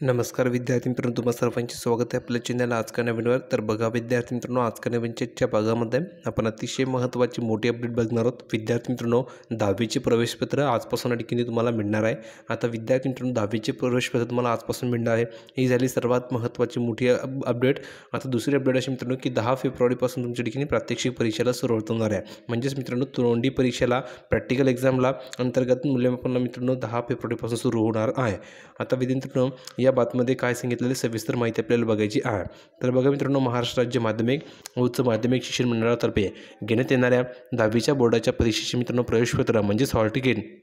नमस्कार विद्यार्थी मित्रांनो, तुम्हा सर्वांचे स्वागत आहे आपल्या चॅनल आज का नवीनवर. तर बघा विद्यार्थी मित्रांनो, आज का नवीनच्या भागामध्ये आपण अतिशय महत्त्वाची मोठी अपडेट बघणार आहोत. विद्यार्थी मित्रांनो, 10वीचे प्रवेशपत्र आजपासून ठिकाणी तुम्हाला मिळणार आहे. आता विद्यार्थी मित्रांनो, 10वीचे प्रवेशपत्र तुम्हाला आजपासून मिळणार आहे. ही झाली सर्वात महत्त्वाची मोठी अपडेट. आता दुसरी अपडेट अशी मित्रांनो की 10 फेब्रुवारीपासून तुमच्या ठिकाणी प्रात्यक्षिक परीक्षेला सुरुवात होणार आहे. म्हणजेच मित्रांनो, तोंडी परीक्षेला प्रॅक्टिकल एक्झामला अंतर्गत मूल्यमापनला मित्रांनो 10 फेब्रुवारीपासून सुरू होणार आहे. आता विद्यार्थी मित्रांनो, या बातमीमध्ये काय सांगितलेले सविस्तर माहिती आपल्याला बघायची आहे. तर बघा मित्रांनो, महाराष्ट्र राज्य माध्यमिक उच्च माध्यमिक शिक्षण मंडळातर्फे घेण्यात येणाऱ्या 10वीच्या बोर्डाच्या परीक्षेचे मित्रांनो प्रवेशपत्र म्हणजेच हॉल तिकीट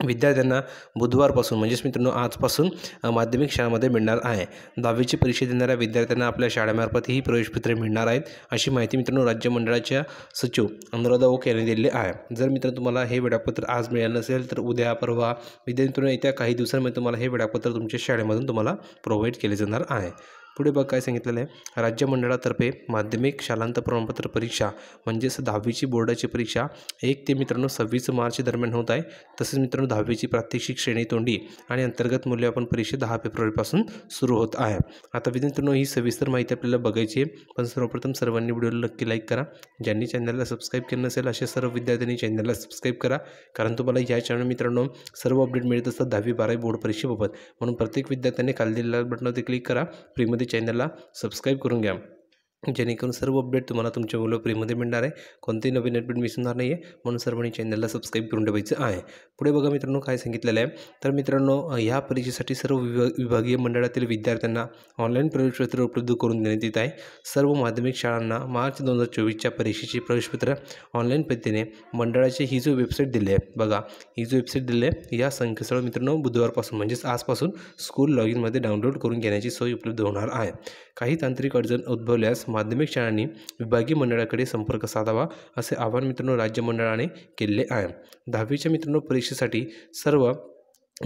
विद्यार्थ्यांना बुधवारपासून म्हणजेच मित्रांनो आजपासून माध्यमिक शाळांमध्ये मिळणार आहे. 10वीची परीक्षा देणाऱ्या विद्यार्थ्यांना आपल्या शाळेमार्फत ही प्रवेशपत्रे मिळणार आहेत, अशी माहिती मित्रांनो राज्य मंडळाच्या सचिव अनुराधा ओक यांनी दिली आहे. जर मित्रांनो तुम्हाला हे वेळापत्र आज मिळालं नसेल तर उद्या परवा विद्यार्थ्यांना येत्या काही दिवसांमध्ये तुम्हाला हे वेळापत्र तुमच्या शाळेमधून तुम्हाला प्रोव्हाइड केले जाणार आहे. पुढे बघ काय सांगितलेलं आहे. राज्य मंडळातर्फे माध्यमिक शालांत प्रमाणपत्र परीक्षा म्हणजेच 10वीची बोर्डाची परीक्षा 1 ते मित्रांनो 26 मार्च दरम्यान होत आहे. तसेच मित्रांनो 10वीची प्रात्यक्षिक श्रेणी तोंडी आणि अंतर्गत मूल्यमापन परीक्षा 10 फेब्रुवारीपासून सुरू होत आहे. आता विद्यार्थ्यांनो, ही सविस्तर माहिती आपल्याला बघायची आहे, पण सर्वप्रथम सर्वांनी व्हिडिओला नक्की लाईक करा. ज्यांनी चॅनलला सबस्क्राईब केलं नसेल असे सर्व विद्यार्थ्यांनी चॅनलला सबस्क्राईब करा, कारण तुम्हाला या चॅनल मित्रांनो सर्व अपडेट मिळत असतात 10वी 12वी बोर्ड परीक्षेबाबत. म्हणून प्रत्येक विद्यार्थ्याने खाली दिलेल्या बटनावरती क्लिक करा, फ्रीमध्ये चॅनलला सबस्क्राईब करून घ्या, जेणेकरून सर्व अपडेट तुम्हाला तुमच्या मोबाईल फ्रीमध्ये मिळणार आहे. कोणतेही नवीन अपडेट मिस होणार नाही आहे, म्हणून सर्वांनी चॅनलला सबस्क्राईब करून ठेवायचं आहे. पुढे बघा मित्रांनो काय सांगितलेलं आहे. तर मित्रांनो, ह्या परीक्षेसाठी सर्व विभागीय मंडळातील विद्यार्थ्यांना ऑनलाईन प्रवेशपत्र उपलब्ध करून देण्यात येत आहे. सर्व माध्यमिक शाळांना मार्च 2024च्या परीक्षेची प्रवेशपत्र ऑनलाईन पद्धतीने मंडळाची ही जो वेबसाईट दिली आहे, बघा ही जो वेबसाईट दिली आहे, या संकेतस्थळ मित्रांनो बुधवारपासून म्हणजेच आजपासून स्कूल लॉगिन मध्ये डाउनलोड करून घेण्याची सोय उपलब्ध होणार आहे. काही तांत्रिक अडचण उद्भवल्यास माध्यमिक शाळांनी विभागीय मंडळाकडे संपर्क साधावा, असे आवाहन मित्रांनो राज्य मंडळाने केले आहे. 10वीच्या मित्रांनो परीक्षेसाठी सर्व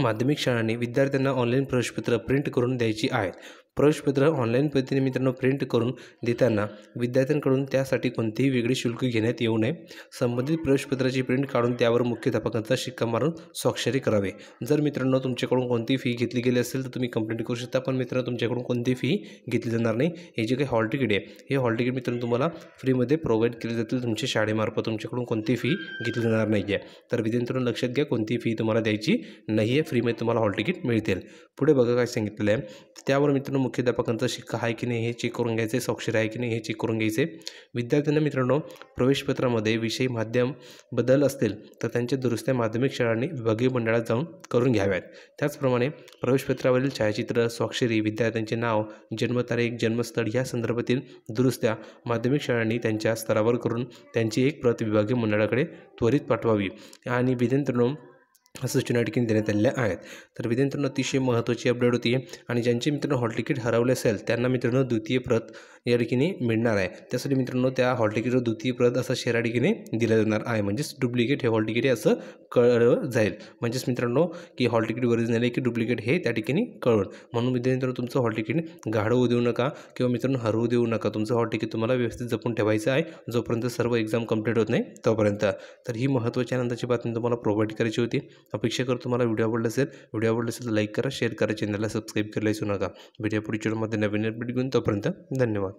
माध्यमिक शाळांनी विद्यार्थ्यांना ऑनलाईन प्रवेशपत्र प्रिंट करून द्यायची आहेत. प्रवेशपत्र ऑनलाईन पद्धतीने मित्रांनो प्रिंट करून देताना विद्यार्थ्यांकडून त्यासाठी कोणतेही वेगळे शुल्क घेण्यात येऊ नये. संबंधित प्रवेशपत्राची प्रिंट काढून त्यावर मुख्याध्यापकांचा शिक्का मारून स्वाक्षरी करावे. जर मित्रांनो तुमच्याकडून कोणती फी घेतली गेली असेल तर तुम्ही कंप्लेंट करू शकता, पण मित्रांनो तुमच्याकडून कोणती फी घेतली जाणार नाही. हे जे काही हॉल तिकीट आहे, हे हॉल तिकीट मित्रांनो तुम्हाला फ्रीमध्ये प्रोव्हाइड केले जातील तुमच्या शाळेमार्फत. तुमच्याकडून कोणती फी घेतली जाणार नाही आहे. तर विद्यार्थ्यांनो लक्षात घ्या, कोणती फी तुम्हाला द्यायची नाही आहे, फ्रीमध्ये तुम्हाला हॉल तिकीट मिळतील. पुढे बघा काय सांगितलेलं आहे. त्यावर मित्रांनो मुख्याध्यापकांचा शिक्का आहे की नाही हे चेक करून घ्यायचे, स्वाक्षरी आहे की नाही हे चेक करून घ्यायचे. विद्यार्थ्यांना मित्रांनो प्रवेशपत्रामध्ये विषय माध्यम बदल असतील तर त्यांच्या दुरुस्त्या माध्यमिक शाळांनी विभागीय मंडळात जाऊन करून घ्याव्यात. त्याचप्रमाणे प्रवेशपत्रावरील छायाचित्र, स्वाक्षरी, विद्यार्थ्यांचे नाव, जन्मतारीख, जन्मस्थळ या संदर्भातील दुरुस्त्या माध्यमिक शाळांनी त्यांच्या स्तरावर करून त्यांची एक प्रत विभागीय मंडळाकडे त्वरित पाठवावी. आणि विद्यार्थ्यांनो असं सूचना ठिकाणी देण्यात आलेल्या आहेत. तर विद्यार्थ्यांना अतिशय महत्त्वाची अपडेट होती. आणि ज्यांचे मित्रांनो हॉल तिकीट हरवले असेल त्यांना मित्रांनो द्वितीय प्रत या ठिकाणी मिळणार आहे. त्यासाठी मित्रांनो त्या हॉल तिकीटवर द्वितीय प्रत असं शहरा ठिकाणी दिलं जाणार आहे. म्हणजेच डुप्लिकेट हे हॉल तिकीट आहे असं कळलं जाईल. म्हणजेच मित्रांनो की हॉल तिकीट ओरिजिनल आहे की डुप्लिकेट हे त्या ठिकाणी कळून. म्हणून विद्यार्थ्यांनो तुमचं हॉल तिकीट गाढवू देऊ नका किंवा मित्रांनो हरवू देऊ नका. तुमचं हॉल तिकीट तुम्हाला व्यवस्थित जपून ठेवायचं आहे जोपर्यंत सर्व एक्झाम कंप्लीट होत नाही तोपर्यंत. तर ही महत्त्वाची आनंदाची बातमी तुम्हाला प्रोव्हाइड करायची होती. अपेक्षा करतो तुम्हाला व्हिडिओ आवडला असेल तर लाईक करा, शेअर करा, चॅनलला सबस्क्राईब करायला विसरू नका. व्हिडिओ पुढच्या व्हिडिओमध्ये नवीन अपडेट घेऊन तोपर्यंत धन्यवाद.